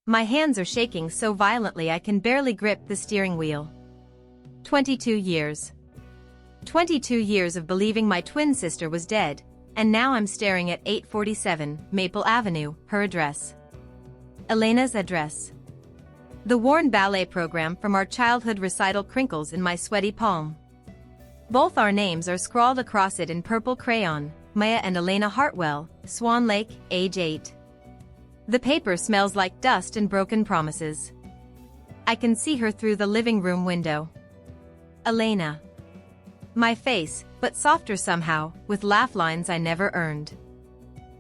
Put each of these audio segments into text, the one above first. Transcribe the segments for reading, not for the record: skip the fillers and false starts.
My hands are shaking so violently I can barely grip the steering wheel. 22 years. 22 years of believing my twin sister was dead, and now I'm staring at 847 Maple Avenue, her address. Elena's address. The worn ballet program from our childhood recital crinkles in my sweaty palm. Both our names are scrawled across it in purple crayon, Maya and Elena Hartwell, Swan Lake, age 8. The paper smells like dust and broken promises. I can see her through the living room window. Elena. My face, but softer somehow, with laugh lines I never earned.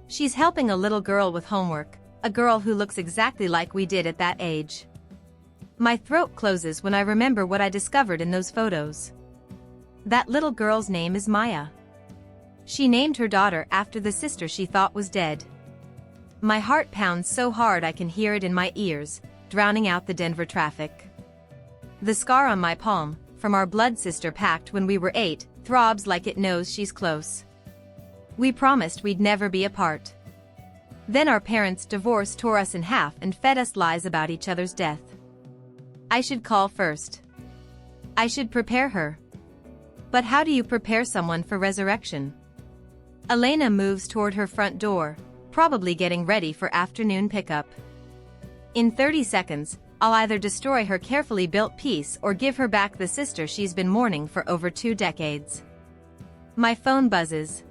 She's helping a little girl with homework, a girl who looks exactly like we did at that age. My throat closes when I remember what I discovered in those photos. That little girl's name is Maya. She named her daughter after the sister she thought was dead. My heart pounds so hard I can hear it in my ears, drowning out the Denver traffic. The scar on my palm, from our blood sister pact when we were 8, throbs like it knows she's close. We promised we'd never be apart. Then our parents' divorce tore us in half and fed us lies about each other's death. I should call first. I should prepare her. But how do you prepare someone for resurrection? Elena moves toward her front door, probably getting ready for afternoon pickup. In 30 seconds, I'll either destroy her carefully built piece or give her back the sister she's been mourning for over 2 decades. My phone buzzes.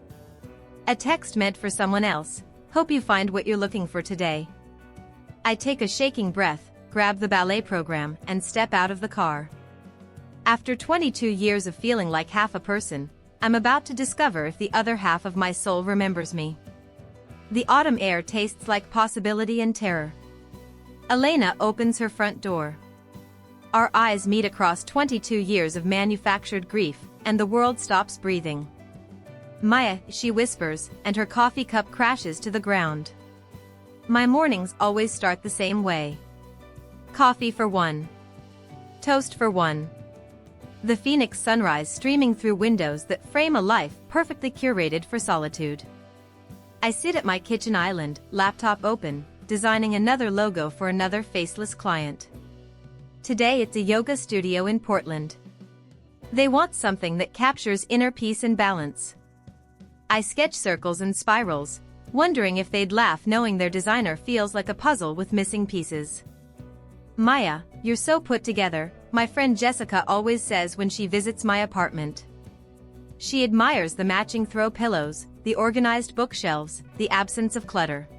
A text meant for someone else. Hope you find what you're looking for today. I take a shaking breath, grab the ballet program, and step out of the car. After 22 years of feeling like half a person, I'm about to discover if the other half of my soul remembers me. The autumn air tastes like possibility and terror. Elena opens her front door. Our eyes meet across 22 years of manufactured grief, and the world stops breathing. Maya, she whispers, and her coffee cup crashes to the ground. My mornings always start the same way. Coffee for one. Toast for one. The Phoenix sunrise streaming through windows that frame a life perfectly curated for solitude. I sit at my kitchen island, laptop open, designing another logo for another faceless client. Today it's a yoga studio in Portland. They want something that captures inner peace and balance. I sketch circles and spirals, wondering if they'd laugh knowing their designer feels like a puzzle with missing pieces. Maya, you're so put together, my friend Jessica always says when she visits my apartment. She admires the matching throw pillows, the organized bookshelves, the absence of clutter.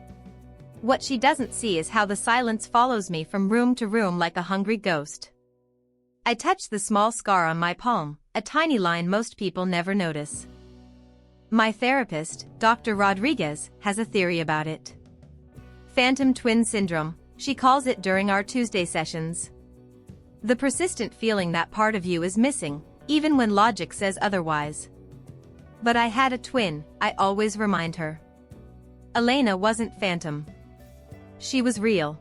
What she doesn't see is how the silence follows me from room to room like a hungry ghost. I touch the small scar on my palm, a tiny line most people never notice. My therapist, Dr. Rodriguez, has a theory about it. Phantom twin syndrome, she calls it during our Tuesday sessions. The persistent feeling that part of you is missing, even when logic says otherwise. But I had a twin, I always remind her. Elena wasn't phantom. She was real.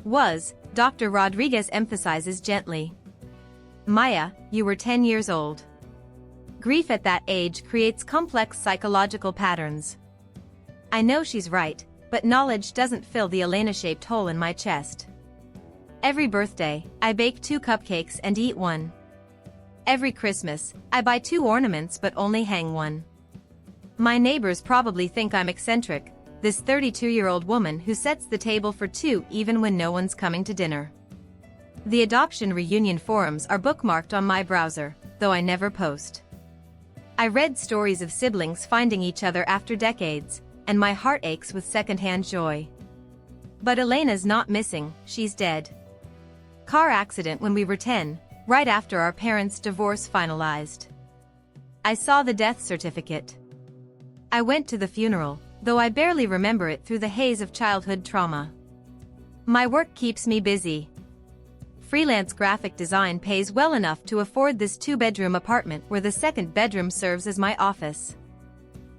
Was, Dr. Rodriguez emphasizes gently. Maya, you were 10 years old. Grief at that age creates complex psychological patterns. I know she's right, but knowledge doesn't fill the Elena-shaped hole in my chest. Every birthday, I bake 2 cupcakes and eat one. Every Christmas, I buy 2 ornaments but only hang one. My neighbors probably think I'm eccentric, this 32-year-old woman who sets the table for 2 even when no one's coming to dinner. The adoption reunion forums are bookmarked on my browser, though I never post. I read stories of siblings finding each other after decades, and my heart aches with secondhand joy. But Elena's not missing, she's dead. Car accident when we were 10, right after our parents' divorce finalized. I saw the death certificate. I went to the funeral, though I barely remember it through the haze of childhood trauma. My work keeps me busy. Freelance graphic design pays well enough to afford this 2-bedroom apartment where the second bedroom serves as my office.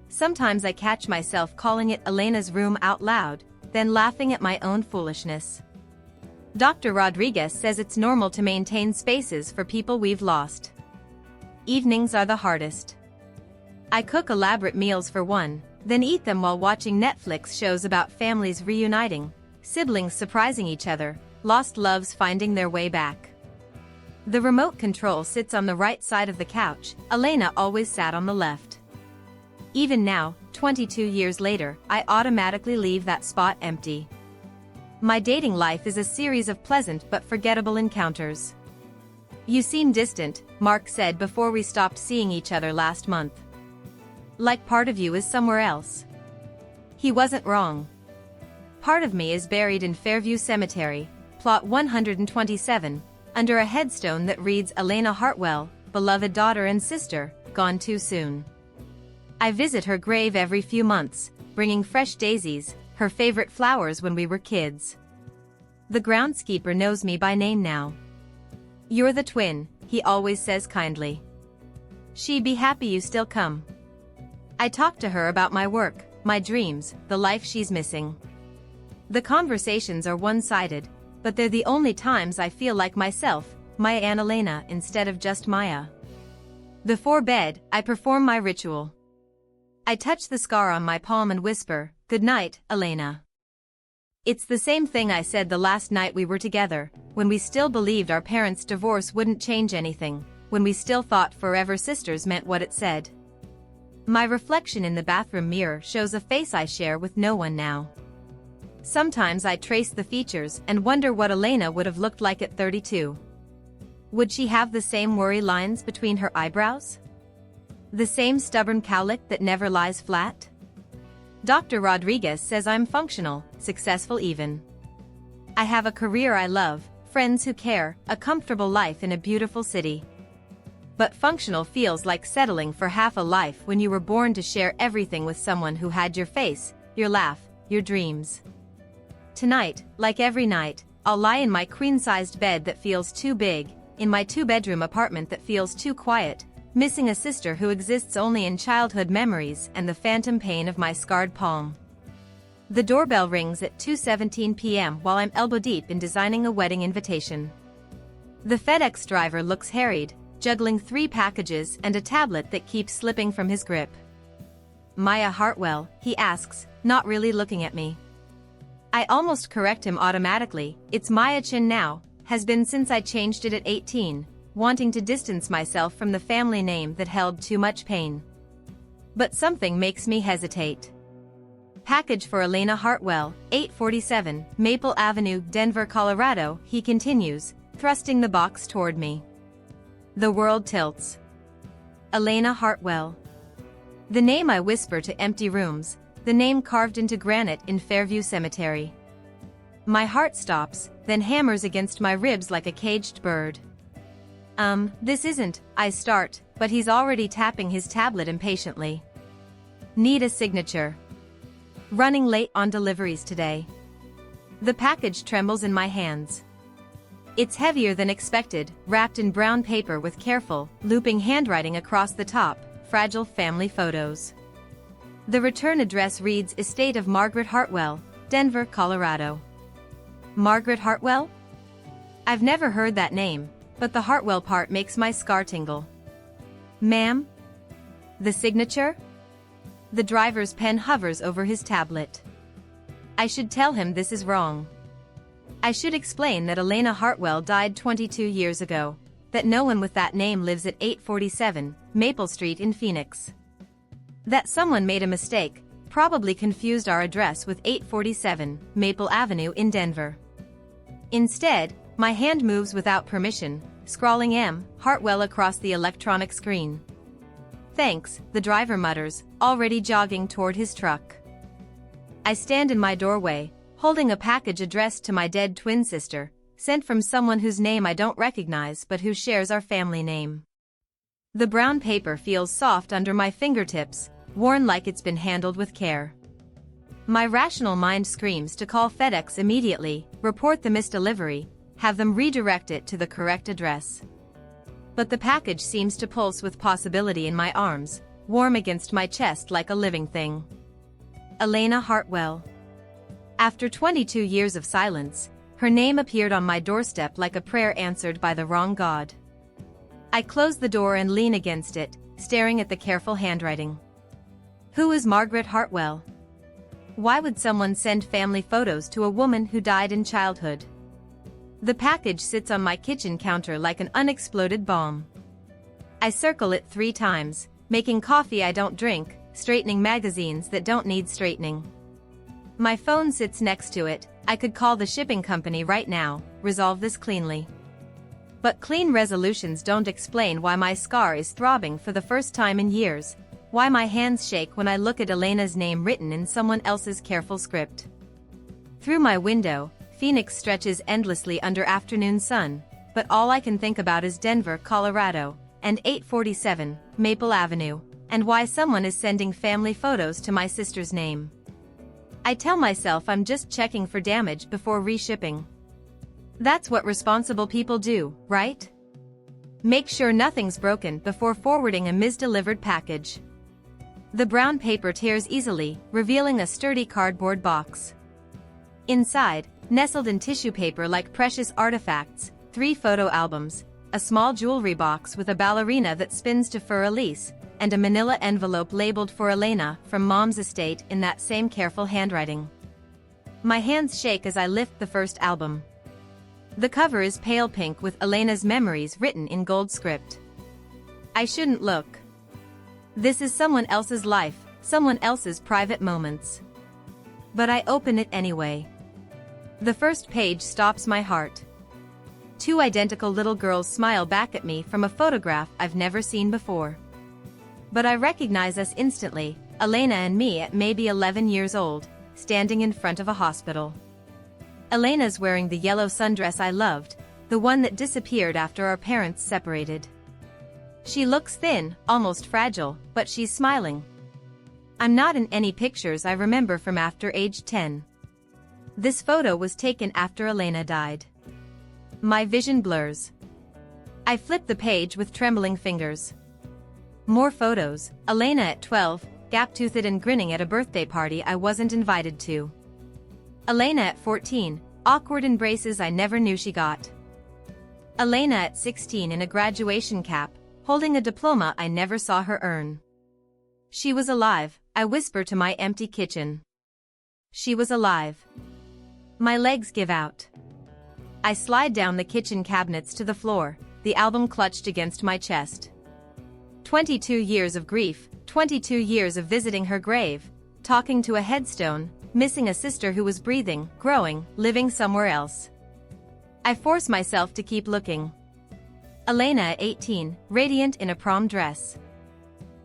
Sometimes I catch myself calling it Elena's room out loud, then laughing at my own foolishness. Dr. Rodriguez says it's normal to maintain spaces for people we've lost. Evenings are the hardest. I cook elaborate meals for one, then eat them while watching Netflix shows about families reuniting, siblings surprising each other, lost loves finding their way back. The remote control sits on the right side of the couch, Elena always sat on the left. Even now, 22 years later, I automatically leave that spot empty. My dating life is a series of pleasant but forgettable encounters. "You seem distant," Mark said before we stopped seeing each other last month. "Like part of you is somewhere else." He wasn't wrong. Part of me is buried in Fairview Cemetery, plot 127, under a headstone that reads Elena Hartwell, beloved daughter and sister, gone too soon. I visit her grave every few months, bringing fresh daisies, her favorite flowers when we were kids. The groundskeeper knows me by name now. "You're the twin," he always says kindly. "She'd be happy you still come." I talk to her about my work, my dreams, the life she's missing. The conversations are one-sided, but they're the only times I feel like myself, my Aunt Elena instead of just Maya. Before bed, I perform my ritual. I touch the scar on my palm and whisper, "Good night, Elena." It's the same thing I said the last night we were together, when we still believed our parents' divorce wouldn't change anything, when we still thought forever sisters meant what it said. My reflection in the bathroom mirror shows a face I share with no one now. Sometimes I trace the features and wonder what Elena would have looked like at 32. Would she have the same worry lines between her eyebrows? The same stubborn cowlick that never lies flat? Dr. Rodriguez says I'm functional, successful even. I have a career I love, friends who care, a comfortable life in a beautiful city. But functional feels like settling for half a life when you were born to share everything with someone who had your face, your laugh, your dreams. Tonight, like every night, I'll lie in my queen-sized bed that feels too big, in my two-bedroom apartment that feels too quiet, missing a sister who exists only in childhood memories and the phantom pain of my scarred palm. The doorbell rings at 2:17 p.m. while I'm elbow-deep in designing a wedding invitation. The FedEx driver looks harried, juggling 3 packages and a tablet that keeps slipping from his grip. "Maya Hartwell," he asks, not really looking at me. I almost correct him automatically, "It's Maya Chin now, has been since I changed it at 18, wanting to distance myself from the family name that held too much pain. But something makes me hesitate. "Package for Elena Hartwell, 847, Maple Avenue, Denver, Colorado," he continues, thrusting the box toward me. The world tilts. Elena Hartwell. The name I whisper to empty rooms, the name carved into granite in Fairview Cemetery. My heart stops, then hammers against my ribs like a caged bird. This isn't," I start, but he's already tapping his tablet impatiently. "Need a signature. Running late on deliveries today." The package trembles in my hands. It's heavier than expected, wrapped in brown paper with careful, looping handwriting across the top, fragile family photos. The return address reads Estate of Margaret Hartwell, Denver, Colorado. Margaret Hartwell? I've never heard that name, but the Hartwell part makes my scar tingle. "Ma'am? The signature?" The driver's pen hovers over his tablet. I should tell him this is wrong. I should explain that Elena Hartwell died 22 years ago, that no one with that name lives at 847 Maple Street in Phoenix. That someone made a mistake, probably confused our address with 847 Maple Avenue in Denver. Instead, my hand moves without permission, scrawling M. Hartwell across the electronic screen. "Thanks," the driver mutters, already jogging toward his truck. I stand in my doorway, holding a package addressed to my dead twin sister, sent from someone whose name I don't recognize but who shares our family name. The brown paper feels soft under my fingertips, worn like it's been handled with care. My rational mind screams to call FedEx immediately, report the misdelivery, have them redirect it to the correct address. But the package seems to pulse with possibility in my arms, warm against my chest like a living thing. Elena Hartwell. After 22 years of silence, her name appeared on my doorstep like a prayer answered by the wrong God. I close the door and lean against it, staring at the careful handwriting. Who is Margaret Hartwell? Why would someone send family photos to a woman who died in childhood? The package sits on my kitchen counter like an unexploded bomb. I circle it 3 times, making coffee I don't drink, straightening magazines that don't need straightening. My phone sits next to it. I could call the shipping company right now, resolve this cleanly. But clean resolutions don't explain why my scar is throbbing for the first time in years, why my hands shake when I look at Elena's name written in someone else's careful script. Through my window, Phoenix stretches endlessly under afternoon sun, but all I can think about is Denver, Colorado, and 847 Maple Avenue, and why someone is sending family photos to my sister's name. I tell myself I'm just checking for damage before reshipping. That's what responsible people do, right? Make sure nothing's broken before forwarding a misdelivered package. The brown paper tears easily, revealing a sturdy cardboard box. Inside, nestled in tissue paper like precious artifacts, 3 photo albums, a small jewelry box with a ballerina that spins to fur-elise, and a manila envelope labeled for Elena from Mom's estate in that same careful handwriting. My hands shake as I lift the first album. The cover is pale pink with Elena's memories written in gold script. I shouldn't look. This is someone else's life, someone else's private moments. But I open it anyway. The first page stops my heart. 2 identical little girls smile back at me from a photograph I've never seen before. But I recognize us instantly, Elena and me at maybe 11 years old, standing in front of a hospital. Elena's wearing the yellow sundress I loved, the one that disappeared after our parents separated. She looks thin, almost fragile, but she's smiling. I'm not in any pictures I remember from after age 10. This photo was taken after Elena died. My vision blurs. I flip the page with trembling fingers. More photos, Elena at 12, gap-toothed and grinning at a birthday party I wasn't invited to. Elena at 14, awkward embraces I never knew she got. Elena at 16 in a graduation cap, holding a diploma I never saw her earn. She was alive, I whisper to my empty kitchen. She was alive. My legs give out. I slide down the kitchen cabinets to the floor, the album clutched against my chest. 22 years of grief, 22 years of visiting her grave, talking to a headstone, missing a sister who was breathing, growing, living somewhere else. I force myself to keep looking. Elena at 18, radiant in a prom dress.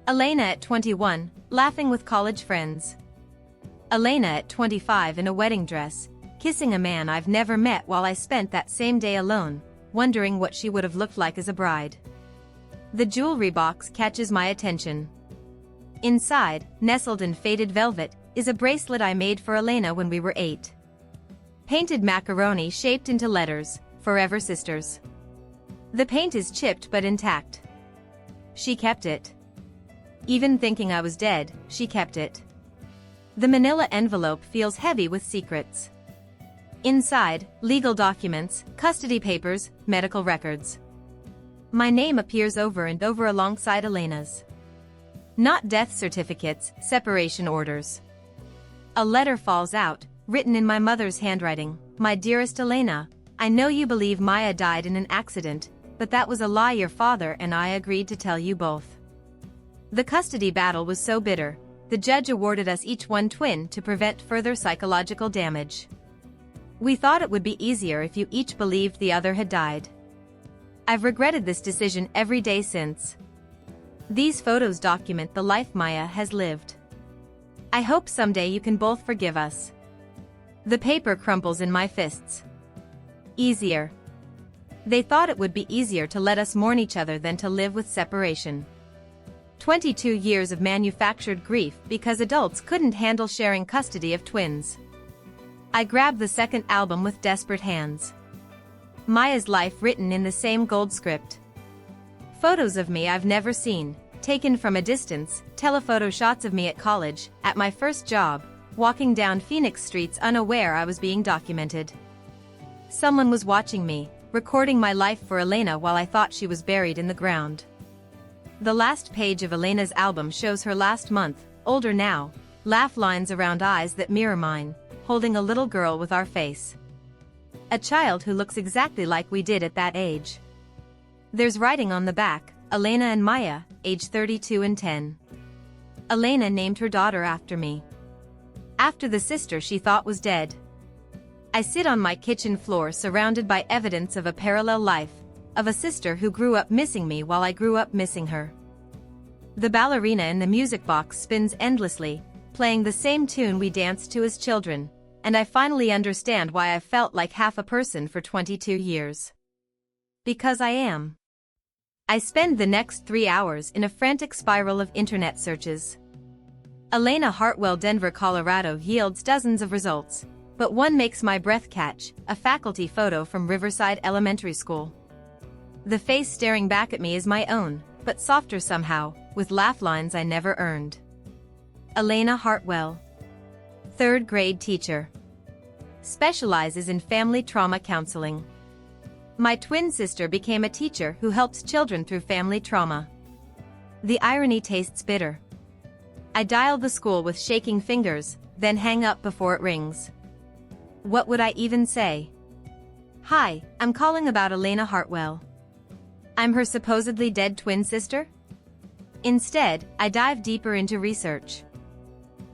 Elena at 21, laughing with college friends. Elena at 25 in a wedding dress, kissing a man I've never met while I spent that same day alone, wondering what she would have looked like as a bride. The jewelry box catches my attention. Inside, nestled in faded velvet, is a bracelet I made for Elena when we were 8. Painted macaroni shaped into letters, Forever Sisters. The paint is chipped but intact. She kept it. Even thinking I was dead, she kept it. The manila envelope feels heavy with secrets. Inside, legal documents, custody papers, medical records. My name appears over and over alongside Elena's. Not death certificates, separation orders. A letter falls out, written in my mother's handwriting. My dearest Elena, I know you believe Maya died in an accident, but that was a lie your father and I agreed to tell you both. The custody battle was so bitter, the judge awarded us each 1 twin to prevent further psychological damage. We thought it would be easier if you each believed the other had died. I've regretted this decision every day since. These photos document the life Maya has lived. I hope someday you can both forgive us. The paper crumples in my fists. Easier. They thought it would be easier to let us mourn each other than to live with separation. 22 years of manufactured grief because adults couldn't handle sharing custody of twins. I grab the second album with desperate hands. Maya's life written in the same gold script. Photos of me I've never seen, taken from a distance, telephoto shots of me at college, at my first job, walking down Phoenix streets unaware I was being documented. Someone was watching me, recording my life for Elena while I thought she was buried in the ground. The last page of Elena's album shows her last month, older now, Laugh lines around eyes that mirror mine, holding a little girl with our face. A child who looks exactly like we did at that age. There's writing on the back, Elena and Maya, age 32 and 10. Elena named her daughter after me. After the sister she thought was dead. I sit on my kitchen floor surrounded by evidence of a parallel life, of a sister who grew up missing me while I grew up missing her. The ballerina in the music box spins endlessly, playing the same tune we danced to as children, and I finally understand why I felt like half a person for 22 years. Because I am. I spend the next 3 hours in a frantic spiral of internet searches. Elena Hartwell, Denver, Colorado yields dozens of results, but one makes my breath catch, a faculty photo from Riverside Elementary School. The face staring back at me is my own, but softer somehow, with laugh lines I never earned. Elena Hartwell. 3rd grade teacher. Specializes in family trauma counseling. My twin sister became a teacher who helps children through family trauma. The irony tastes bitter. I dial the school with shaking fingers, then hang up before it rings. What would I even say? Hi, I'm calling about Elena Hartwell. I'm her supposedly dead twin sister? Instead, I dive deeper into research.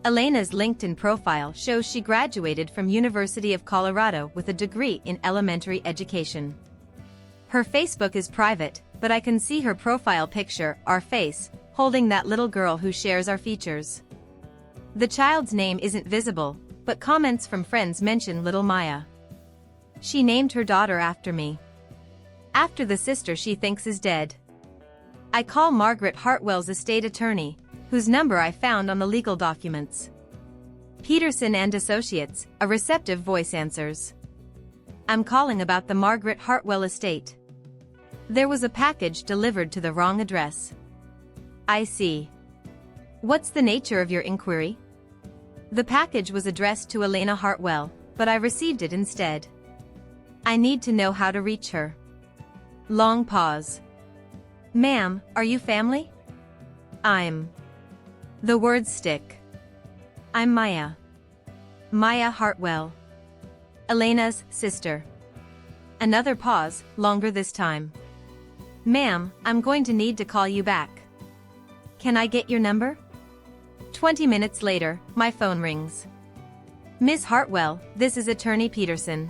Elena's LinkedIn profile shows she graduated from University of Colorado with a degree in elementary education. Her Facebook is private, but I can see her profile picture, our face, holding that little girl who shares our features. The child's name isn't visible, but comments from friends mention little Maya. She named her daughter after me. After the sister she thinks is dead. I call Margaret Hartwell's estate attorney, whose number I found on the legal documents. Peterson and Associates, a receptive voice answers. I'm calling about the Margaret Hartwell estate. There was a package delivered to the wrong address. I see. What's the nature of your inquiry? The package was addressed to Elena Hartwell, but I received it instead. I need to know how to reach her. Long pause. Ma'am, are you family? I'm. The words stick. I'm Maya. Maya Hartwell. Elena's sister. Another pause, longer this time. Ma'am, I'm going to need to call you back. Can I get your number? 20 minutes later, my phone rings. Ms. Hartwell, this is Attorney Peterson.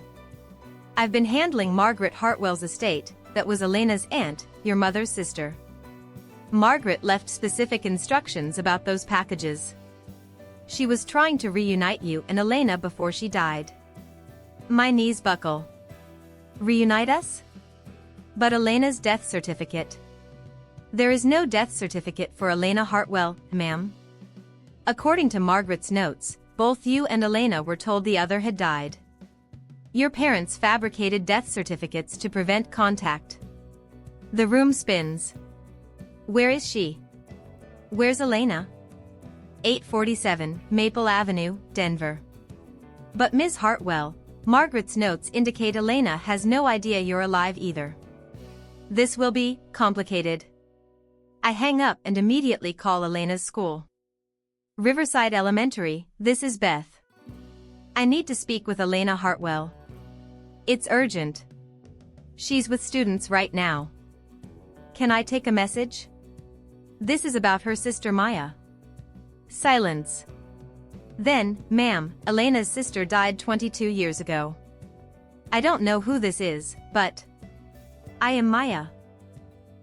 I've been handling Margaret Hartwell's estate, that was Elena's aunt, your mother's sister. Margaret left specific instructions about those packages. She was trying to reunite you and Elena before she died. My knees buckle. Reunite us? But Elena's death certificate. There is no death certificate for Elena Hartwell, ma'am. According to Margaret's notes, both you and Elena were told the other had died. Your parents fabricated death certificates to prevent contact. The room spins. Where is she? Where's Elena? 847 Maple Avenue, Denver. But Ms. Hartwell, Margaret's notes indicate Elena has no idea you're alive either. This will be complicated. I hang up and immediately call Elena's school. Riverside Elementary, this is Beth. I need to speak with Elena Hartwell. It's urgent. She's with students right now. Can I take a message? This is about her sister Maya. Silence. Then, ma'am, Elena's sister died 22 years ago. I don't know who this is, but I am Maya.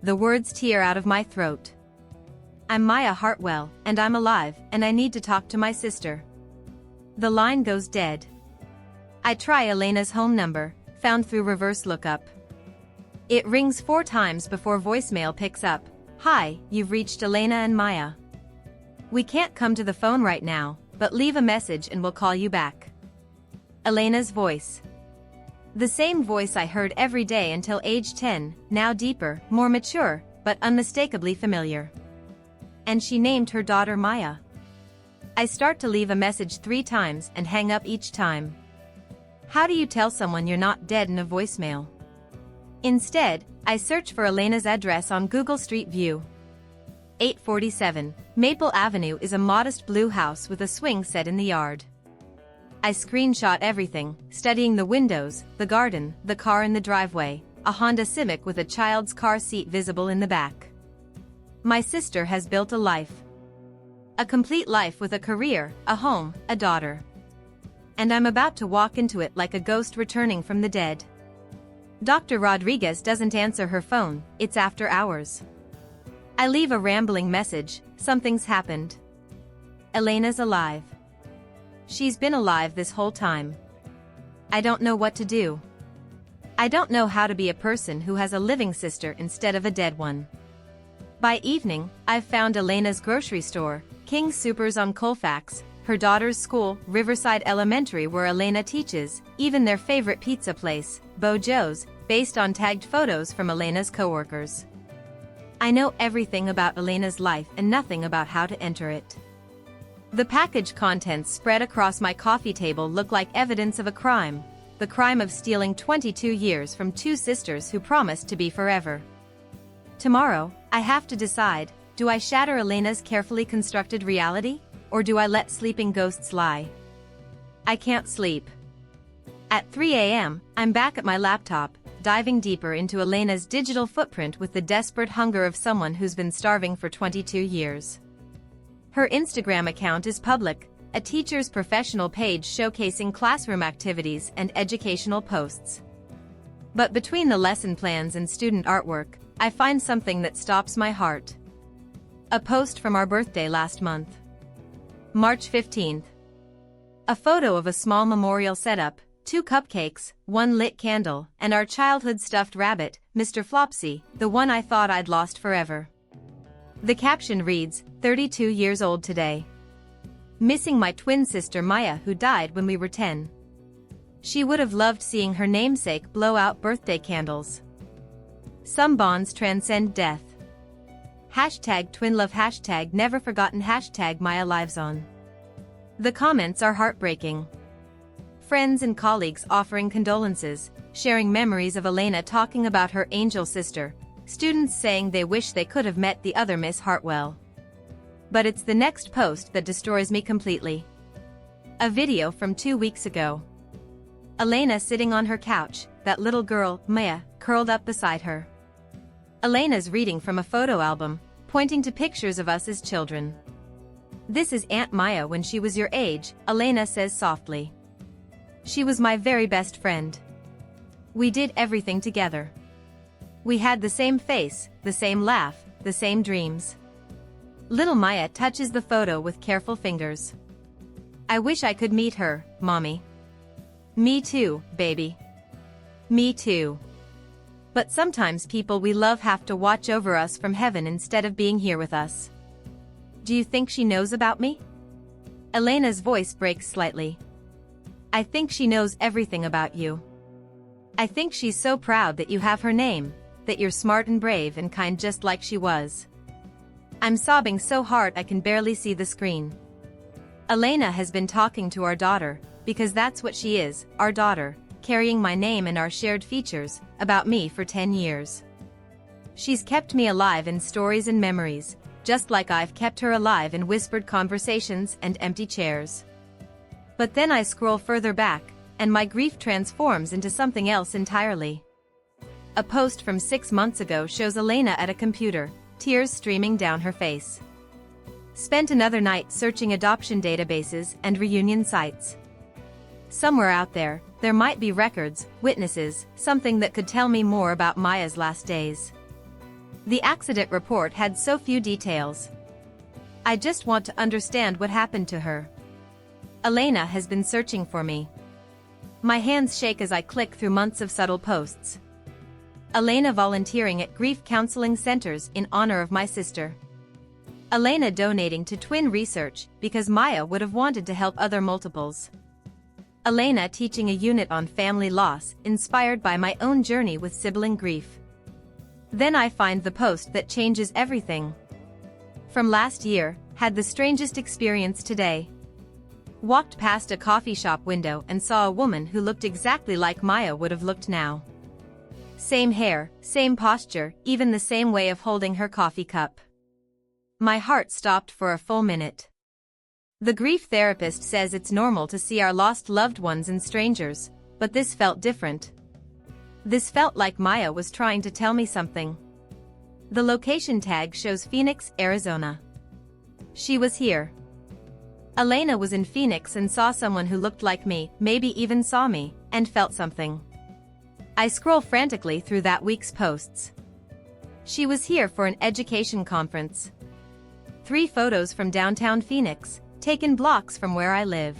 The words tear out of my throat. I'm Maya Hartwell, and I'm alive, and I need to talk to my sister. The line goes dead. I try Elena's home number, found through reverse lookup. It rings 4 times before voicemail picks up. Hi, you've reached Elena and Maya. We can't come to the phone right now, but leave a message and we'll call you back. Elena's voice. The same voice I heard every day until age 10, now deeper, more mature, but unmistakably familiar. And she named her daughter Maya. I start to leave a message 3 times and hang up each time. How do you tell someone you're not dead in a voicemail? Instead, I search for Elena's address on Google Street View. 847, Maple Avenue is a modest blue house with a swing set in the yard. I screenshot everything, studying the windows, the garden, the car in the driveway, a Honda Civic with a child's car seat visible in the back. My sister has built a life. A complete life with a career, a home, a daughter. And I'm about to walk into it like a ghost returning from the dead. Dr. Rodriguez doesn't answer her phone, it's after hours. I leave a rambling message, something's happened. Elena's alive. She's been alive this whole time. I don't know what to do. I don't know how to be a person who has a living sister instead of a dead one. By evening, I've found Elena's grocery store, King Soopers on Colfax, her daughter's school, Riverside Elementary where Elena teaches, even their favorite pizza place, Bo Joe's, based on tagged photos from Elena's coworkers. I know everything about Elena's life and nothing about how to enter it. The package contents spread across my coffee table look like evidence of a crime, the crime of stealing 22 years from two sisters who promised to be forever. Tomorrow, I have to decide, do I shatter Elena's carefully constructed reality, or do I let sleeping ghosts lie? I can't sleep. At 3 a.m., I'm back at my laptop, diving deeper into Elena's digital footprint with the desperate hunger of someone who's been starving for 22 years. Her Instagram account is public, a teacher's professional page showcasing classroom activities and educational posts. But between the lesson plans and student artwork, I find something that stops my heart. A post from our birthday last month. March 15th. A photo of a small memorial setup, 2 cupcakes, 1 lit candle, and our childhood stuffed rabbit, Mr. Flopsy, the one I thought I'd lost forever. The caption reads, 32 years old today. Missing my twin sister Maya who died when we were 10. She would have loved seeing her namesake blow out birthday candles. Some bonds transcend death. Hashtag twin love, hashtag never forgotten, hashtag Maya lives on. The comments are heartbreaking. Friends and colleagues offering condolences, sharing memories of Elena talking about her angel sister, students saying they wish they could have met the other Miss Hartwell. But it's the next post that destroys me completely. A video from 2 weeks ago. Elena sitting on her couch, that little girl, Maya, curled up beside her. Elena's reading from a photo album, pointing to pictures of us as children. This is Aunt Maya when she was your age, Elena says softly. She was my very best friend. We did everything together. We had the same face, the same laugh, the same dreams. Little Maya touches the photo with careful fingers. I wish I could meet her, Mommy. Me too, baby. Me too. But sometimes people we love have to watch over us from heaven instead of being here with us. Do you think she knows about me? Elena's voice breaks slightly. I think she knows everything about you. I think she's so proud that you have her name, that you're smart and brave and kind just like she was. I'm sobbing so hard I can barely see the screen. Elena has been talking to our daughter, because that's what she is, our daughter, carrying my name and our shared features, about me for 10 years. She's kept me alive in stories and memories, just like I've kept her alive in whispered conversations and empty chairs. But then I scroll further back, and my grief transforms into something else entirely. A post from 6 months ago shows Elena at a computer, tears streaming down her face. Spent another night searching adoption databases and reunion sites. Somewhere out there, there might be records, witnesses, something that could tell me more about Maya's last days. The accident report had so few details. I just want to understand what happened to her. Elena has been searching for me. My hands shake as I click through months of subtle posts. Elena volunteering at grief counseling centers in honor of my sister. Elena donating to twin research because Maya would have wanted to help other multiples. Elena teaching a unit on family loss inspired by my own journey with sibling grief. Then I find the post that changes everything. From last year, had the strangest experience today. Walked past a coffee shop window and saw a woman who looked exactly like Maya would have looked now. Same hair, same posture, even the same way of holding her coffee cup. My heart stopped for a full minute. The grief therapist says it's normal to see our lost loved ones in strangers, but this felt different. This felt like Maya was trying to tell me something. The location tag shows Phoenix, Arizona. She was here. Elena was in Phoenix and saw someone who looked like me, maybe even saw me, and felt something. I scroll frantically through that week's posts. She was here for an education conference. 3 photos from downtown Phoenix, taken blocks from where I live.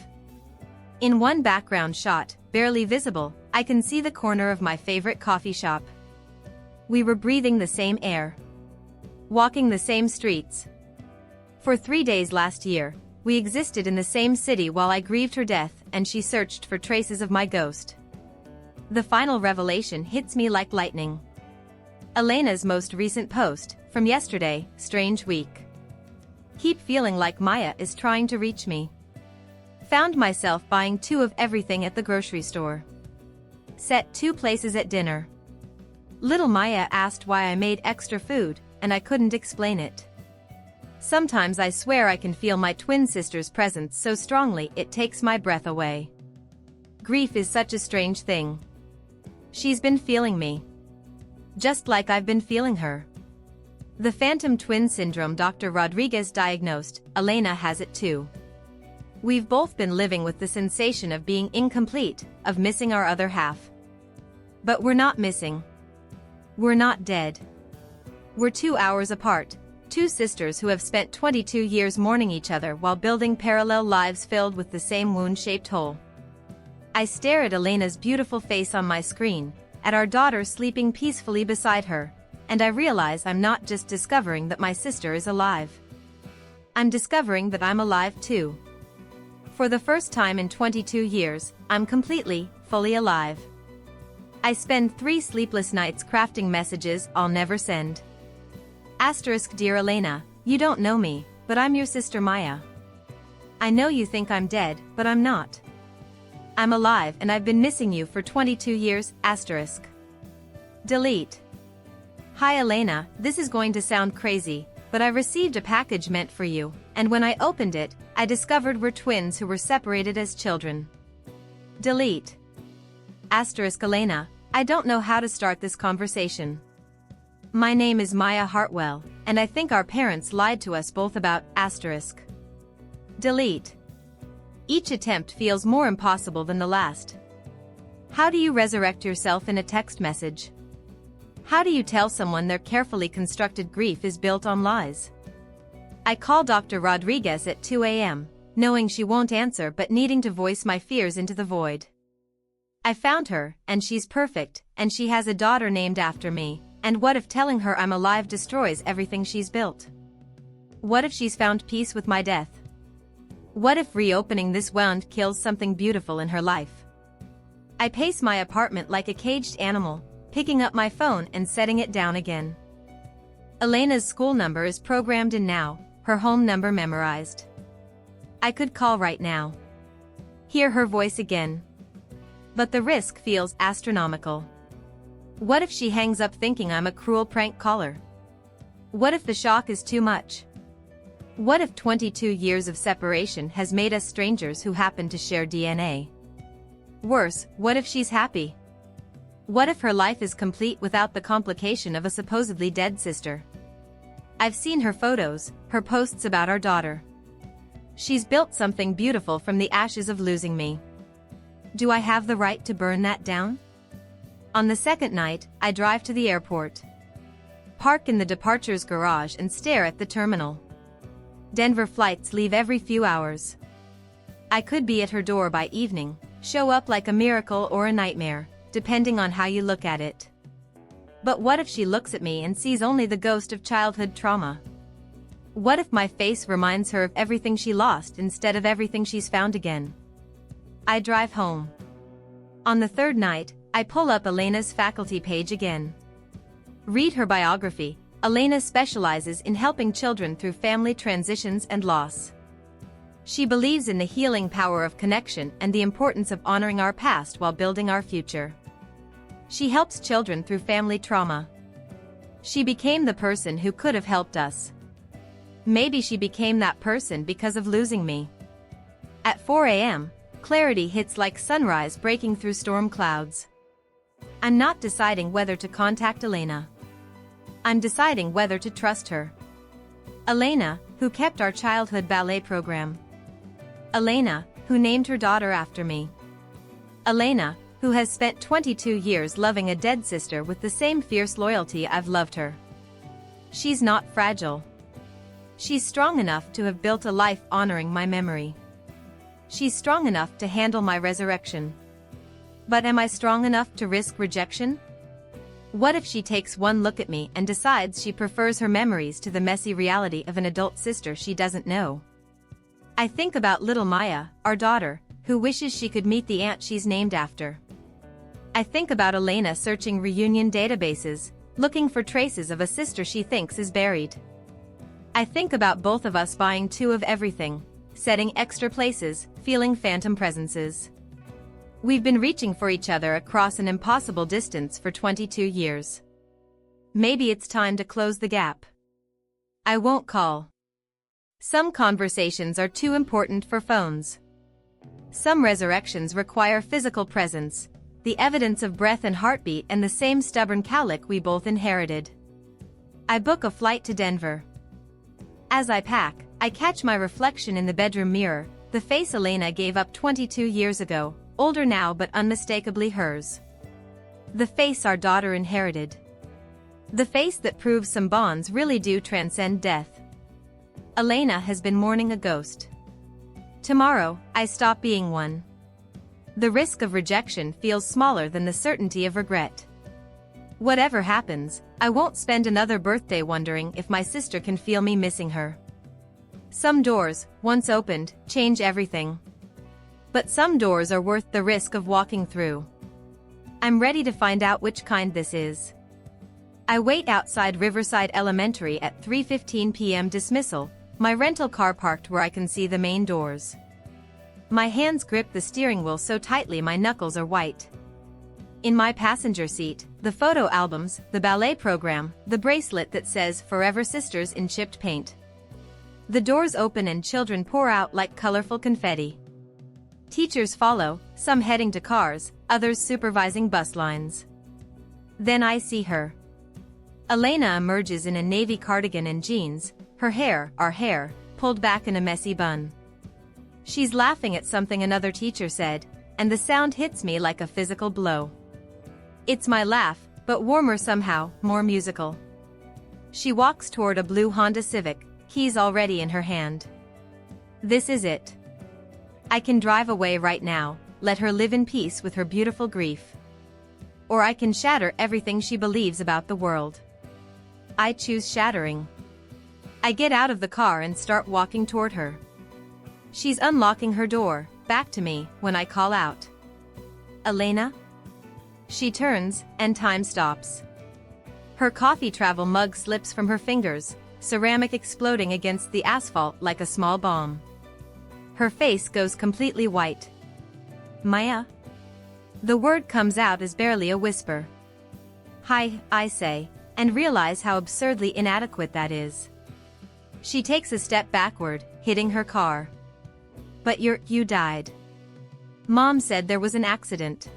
In one background shot, barely visible, I can see the corner of my favorite coffee shop. We were breathing the same air. Walking the same streets. For 3 days last year, we existed in the same city while I grieved her death and she searched for traces of my ghost. The final revelation hits me like lightning. Elena's most recent post, from yesterday, strange week. Keep feeling like Maya is trying to reach me. Found myself buying 2 of everything at the grocery store. Set 2 places at dinner. Little Maya asked why I made extra food, and I couldn't explain it. Sometimes I swear I can feel my twin sister's presence so strongly it takes my breath away. Grief is such a strange thing. She's been feeling me. Just like I've been feeling her. The phantom twin syndrome Dr. Rodriguez diagnosed, Elena has it too. We've both been living with the sensation of being incomplete, of missing our other half. But we're not missing. We're not dead. We're 2 hours apart, 2 sisters who have spent 22 years mourning each other while building parallel lives filled with the same wound-shaped hole. I stare at Elena's beautiful face on my screen, at our daughter sleeping peacefully beside her, and I realize I'm not just discovering that my sister is alive. I'm discovering that I'm alive too. For the first time in 22 years, I'm completely, fully alive. I spend 3 sleepless nights crafting messages I'll never send. Asterisk Dear Elena, you don't know me, but I'm your sister Maya. I know you think I'm dead, but I'm not. I'm alive and I've been missing you for 22 years, asterisk. Delete. Hi Elena, this is going to sound crazy, but I received a package meant for you, and when I opened it, I discovered we're twins who were separated as children. Delete. Asterisk Elena, I don't know how to start this conversation. My name is Maya Hartwell, and I think our parents lied to us both about asterisk. Delete. Each attempt feels more impossible than the last. How do you resurrect yourself in a text message? How do you tell someone their carefully constructed grief is built on lies? I call Dr. Rodriguez at 2 a.m., knowing she won't answer but needing to voice my fears into the void. I found her, and she's perfect, and she has a daughter named after me, and what if telling her I'm alive destroys everything she's built? What if she's found peace with my death? What if reopening this wound kills something beautiful in her life? I pace my apartment like a caged animal, picking up my phone and setting it down again. Elena's school number is programmed in now, her home number memorized. I could call right now. Hear her voice again. But the risk feels astronomical. What if she hangs up thinking I'm a cruel prank caller? What if the shock is too much? What if 22 years of separation has made us strangers who happen to share DNA? Worse, what if she's happy? What if her life is complete without the complication of a supposedly dead sister? I've seen her photos, her posts about our daughter. She's built something beautiful from the ashes of losing me. Do I have the right to burn that down? On the second night, I drive to the airport. Park in the departures garage and stare at the terminal. Denver flights leave every few hours. I could be at her door by evening, show up like a miracle or a nightmare, depending on how you look at it. But what if she looks at me and sees only the ghost of childhood trauma? What if my face reminds her of everything she lost instead of everything she's found again? I drive home. On the third night, I pull up Elena's faculty page again. Read her biography. Elena specializes in helping children through family transitions and loss. She believes in the healing power of connection and the importance of honoring our past while building our future. She helps children through family trauma. She became the person who could have helped us. Maybe she became that person because of losing me. At 4 a.m., clarity hits like sunrise breaking through storm clouds. I'm not deciding whether to contact Elena. I'm deciding whether to trust her. Elena, who kept our childhood ballet program. Elena, who named her daughter after me. Elena, who has spent 22 years loving a dead sister with the same fierce loyalty I've loved her. She's not fragile. She's strong enough to have built a life honoring my memory. She's strong enough to handle my resurrection. But am I strong enough to risk rejection? What if she takes one look at me and decides she prefers her memories to the messy reality of an adult sister she doesn't know? I think about little Maya, our daughter, who wishes she could meet the aunt she's named after. I think about Elena searching reunion databases, looking for traces of a sister she thinks is buried. I think about both of us buying two of everything, setting extra places, feeling phantom presences. We've been reaching for each other across an impossible distance for 22 years. Maybe it's time to close the gap. I won't call. Some conversations are too important for phones. Some resurrections require physical presence, the evidence of breath and heartbeat and the same stubborn cowlick we both inherited. I book a flight to Denver. As I pack, I catch my reflection in the bedroom mirror, the face Elena gave up 22 years ago, older now but unmistakably hers. The face our daughter inherited. The face that proves some bonds really do transcend death. Elena has been mourning a ghost. Tomorrow, I stop being one. The risk of rejection feels smaller than the certainty of regret. Whatever happens, I won't spend another birthday wondering if my sister can feel me missing her. Some doors, once opened, change everything. But some doors are worth the risk of walking through. I'm ready to find out which kind this is. I wait outside Riverside Elementary at 3:15 p.m. dismissal, my rental car parked where I can see the main doors. My hands grip the steering wheel so tightly my knuckles are white. In my passenger seat, the photo albums, the ballet program, the bracelet that says Forever Sisters in chipped paint. The doors open and children pour out like colorful confetti. Teachers follow, some heading to cars, others supervising bus lines. Then I see her. Elena emerges in a navy cardigan and jeans, her hair, our hair, pulled back in a messy bun. She's laughing at something another teacher said, and the sound hits me like a physical blow. It's my laugh, but warmer somehow, more musical. She walks toward a blue Honda Civic, keys already in her hand. This is it. I can drive away right now, let her live in peace with her beautiful grief. Or I can shatter everything she believes about the world. I choose shattering. I get out of the car and start walking toward her. She's unlocking her door, back to me, when I call out. Elena? She turns, and time stops. Her coffee travel mug slips from her fingers, ceramic exploding against the asphalt like a small bomb. Her face goes completely white. Maya? The word comes out as barely a whisper. Hi, I say, and realize how absurdly inadequate that is. She takes a step backward, hitting her car. But you died. Mom said there was an accident.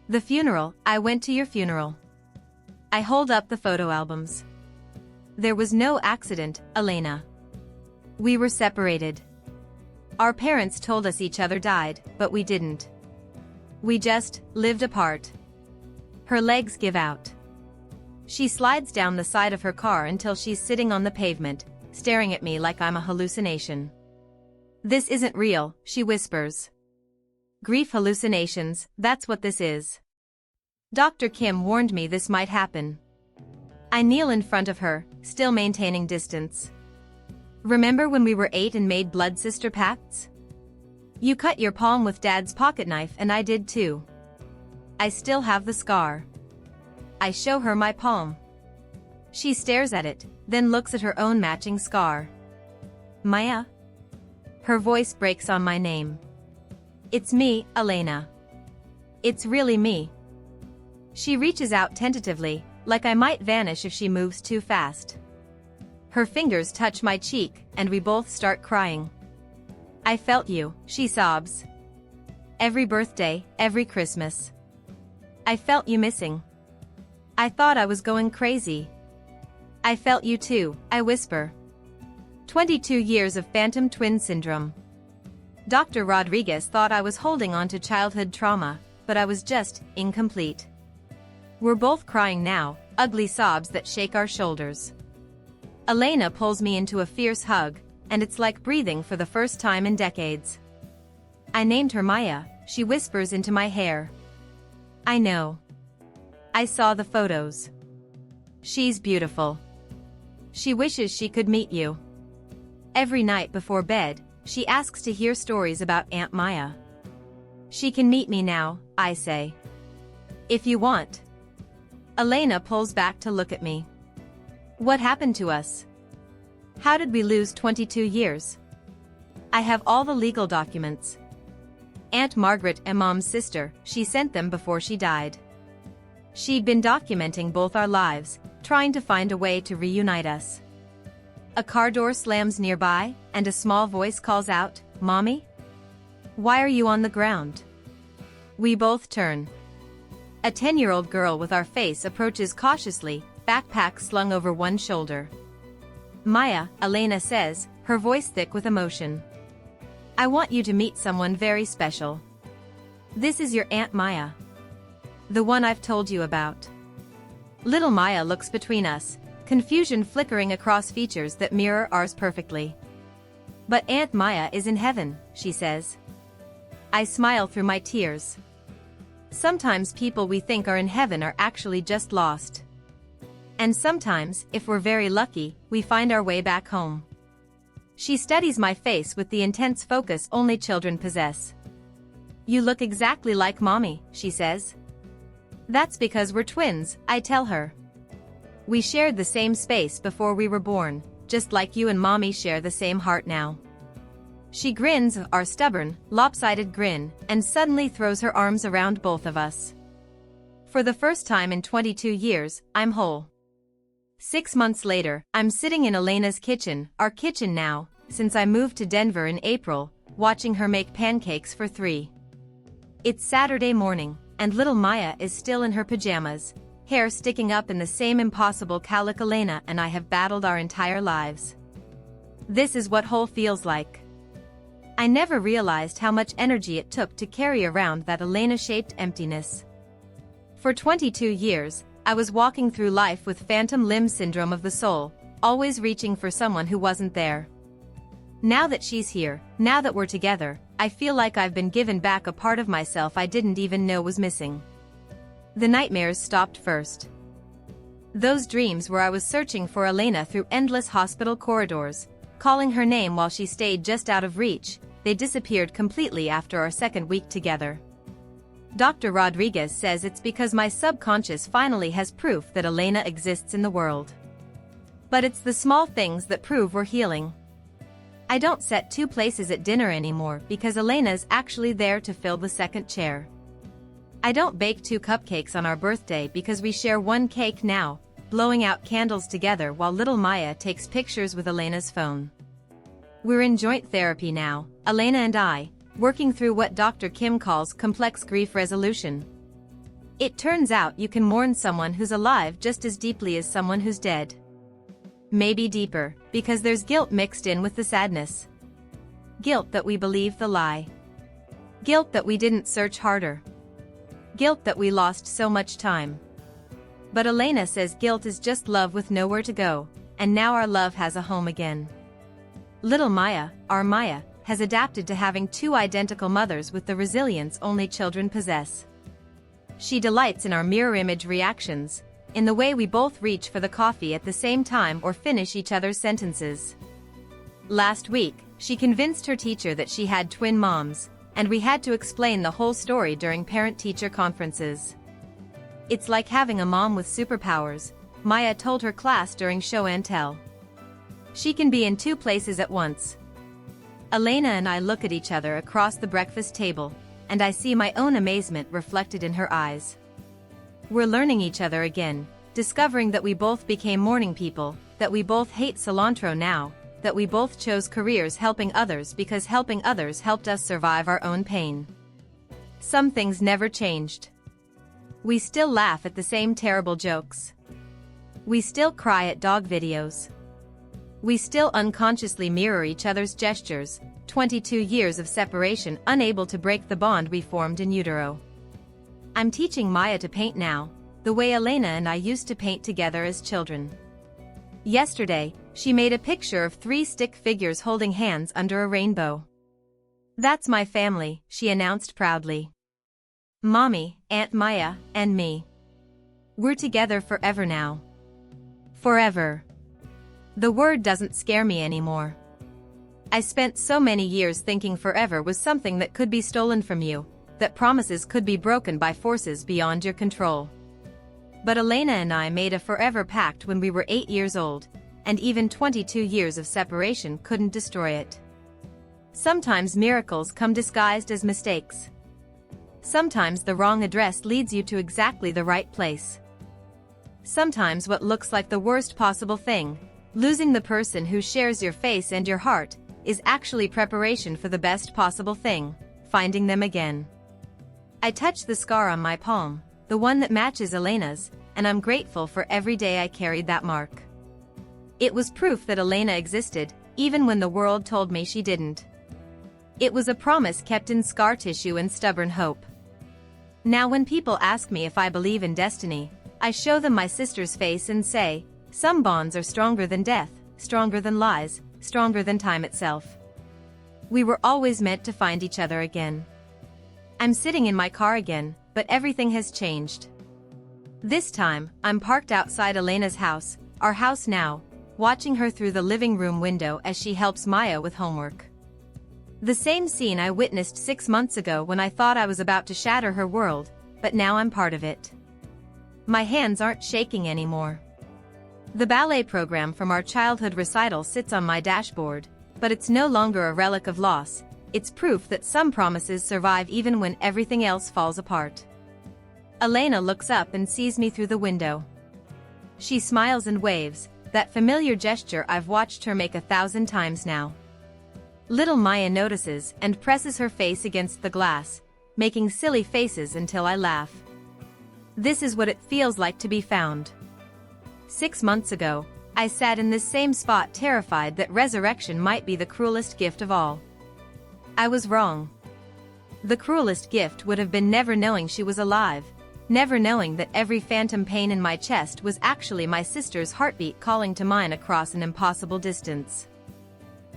The funeral, I went to your funeral. I hold up the photo albums. There was no accident, Elena. We were separated. Our parents told us each other died, but we didn't. We just lived apart. Her legs give out. She slides down the side of her car until she's sitting on the pavement, staring at me like I'm a hallucination. This isn't real, she whispers. Grief hallucinations, that's what this is. Dr. Kim warned me this might happen. I kneel in front of her, still maintaining distance. Remember when we were 8 and made blood sister pacts? You cut your palm with Dad's pocket knife and I did too. I still have the scar. I show her my palm. She stares at it, then looks at her own matching scar. Maya? Her voice breaks on my name. It's me, Elena. It's really me. She reaches out tentatively, like I might vanish if she moves too fast. Her fingers touch my cheek, and we both start crying. I felt you, she sobs. Every birthday, every Christmas. I felt you missing. I thought I was going crazy. I felt you too, I whisper. 22 years of phantom twin syndrome. Dr. Rodriguez thought I was holding on to childhood trauma, but I was just incomplete. We're both crying now, ugly sobs that shake our shoulders. Elena pulls me into a fierce hug, and it's like breathing for the first time in decades. I named her Maya, she whispers into my hair. I know. I saw the photos. She's beautiful. She wishes she could meet you. Every night before bed, she asks to hear stories about Aunt Maya. She can meet me now, I say. If you want. Elena pulls back to look at me. What happened to us? How did we lose 22 years? I have all the legal documents. Aunt Margaret and Mom's sister, she sent them before she died. She'd been documenting both our lives, trying to find a way to reunite us. A car door slams nearby, and a small voice calls out, Mommy? Why are you on the ground? We both turn. A 10-year-old girl with our face approaches cautiously, backpack slung over one shoulder. Maya, Elena says, her voice thick with emotion. I want you to meet someone very special. This is your Aunt Maya. The one I've told you about. Little Maya looks between us, confusion flickering across features that mirror ours perfectly. But Aunt Maya is in heaven, she says. I smile through my tears. Sometimes people we think are in heaven are actually just lost. And sometimes, if we're very lucky, we find our way back home. She studies my face with the intense focus only children possess. You look exactly like Mommy, she says. That's because we're twins, I tell her. We shared the same space before we were born, just like you and Mommy share the same heart now. She grins our stubborn, lopsided grin, and suddenly throws her arms around both of us. For the first time in 22 years, I'm whole. 6 months later, I'm sitting in Elena's kitchen, our kitchen now, since I moved to Denver in April, watching her make pancakes for 3. It's Saturday morning, and little Maya is still in her pajamas, hair sticking up in the same impossible calic Elena and I have battled our entire lives. This is what whole feels like. I never realized how much energy it took to carry around that Elena-shaped emptiness. For 22 years, I was walking through life with phantom limb syndrome of the soul, always reaching for someone who wasn't there. Now that she's here, now that we're together, I feel like I've been given back a part of myself I didn't even know was missing. The nightmares stopped first. Those dreams where I was searching for Elena through endless hospital corridors, calling her name while she stayed just out of reach, they disappeared completely after our second week together. Dr. Rodriguez says it's because my subconscious finally has proof that Elena exists in the world. But it's the small things that prove we're healing. I don't set 2 places at dinner anymore because Elena's actually there to fill the second chair. I don't bake 2 cupcakes on our birthday because we share 1 cake now, blowing out candles together while little Maya takes pictures with Elena's phone. We're in joint therapy now, Elena and I, working through what Dr. Kim calls complex grief resolution. It turns out you can mourn someone who's alive just as deeply as someone who's dead. Maybe deeper, because there's guilt mixed in with the sadness. Guilt that we believed the lie. Guilt that we didn't search harder. Guilt that we lost so much time. But Elena says guilt is just love with nowhere to go, and now our love has a home again. Little Maya, our Maya, has adapted to having 2 identical mothers with the resilience only children possess. She delights in our mirror image reactions, in the way we both reach for the coffee at the same time or finish each other's sentences. Last week, she convinced her teacher that she had twin moms, and we had to explain the whole story during parent-teacher conferences. It's like having a mom with superpowers, Maya told her class during show and tell. She can be in 2 places at once. Elena and I look at each other across the breakfast table, and I see my own amazement reflected in her eyes. We're learning each other again, discovering that we both became morning people, that we both hate cilantro now, that we both chose careers helping others because helping others helped us survive our own pain. Some things never changed. We still laugh at the same terrible jokes. We still cry at dog videos. We still unconsciously mirror each other's gestures, 22 years of separation unable to break the bond we formed in utero. I'm teaching Maya to paint now, the way Elena and I used to paint together as children. Yesterday, she made a picture of 3 stick figures holding hands under a rainbow. "That's my family," she announced proudly. "Mommy, Aunt Maya, and me. We're together forever now. Forever." The word doesn't scare me anymore. I spent so many years thinking forever was something that could be stolen from you, that promises could be broken by forces beyond your control. But Elena and I made a forever pact when we were 8 years old, and even 22 years of separation couldn't destroy it. Sometimes miracles come disguised as mistakes. Sometimes the wrong address leads you to exactly the right place. Sometimes what looks like the worst possible thing, losing the person who shares your face and your heart, is actually preparation for the best possible thing, finding them again. I touch the scar on my palm, the one that matches Elena's, and I'm grateful for every day I carried that mark. It was proof that Elena existed, even when the world told me she didn't. It was a promise kept in scar tissue and stubborn hope. Now when people ask me if I believe in destiny, I show them my sister's face and say, some bonds are stronger than death, stronger than lies, stronger than time itself. We were always meant to find each other again. I'm sitting in my car again, but everything has changed. This time, I'm parked outside Elena's house, our house now, watching her through the living room window as she helps Maya with homework. The same scene I witnessed 6 months ago when I thought I was about to shatter her world, but now I'm part of it. My hands aren't shaking anymore. The ballet program from our childhood recital sits on my dashboard, but it's no longer a relic of loss. It's proof that some promises survive even when everything else falls apart. Elena looks up and sees me through the window. She smiles and waves, that familiar gesture I've watched her make 1,000 times now. Little Maya notices and presses her face against the glass, making silly faces until I laugh. This is what it feels like to be found. 6 months ago, I sat in this same spot terrified that resurrection might be the cruelest gift of all. I was wrong. The cruelest gift would have been never knowing she was alive, never knowing that every phantom pain in my chest was actually my sister's heartbeat calling to mine across an impossible distance.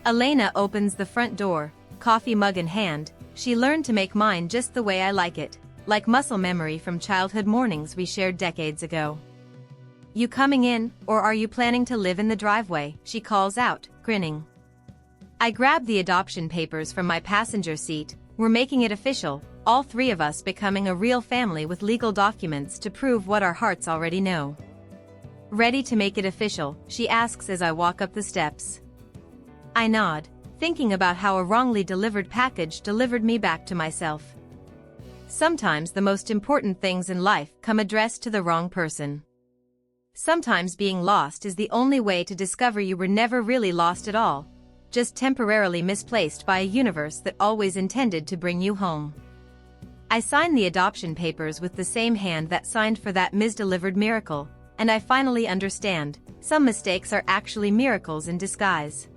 Elena opens the front door, coffee mug in hand. She learned to make mine just the way I like it, like muscle memory from childhood mornings we shared decades ago. "You coming in, or are you planning to live in the driveway?" she calls out, grinning. I grab the adoption papers from my passenger seat. We're making it official, all 3 of us becoming a real family with legal documents to prove what our hearts already know. "Ready to make it official?" she asks as I walk up the steps. I nod, thinking about how a wrongly delivered package delivered me back to myself. Sometimes the most important things in life come addressed to the wrong person. Sometimes being lost is the only way to discover you were never really lost at all, just temporarily misplaced by a universe that always intended to bring you home. I signed the adoption papers with the same hand that signed for that misdelivered miracle, and I finally understand, some mistakes are actually miracles in disguise.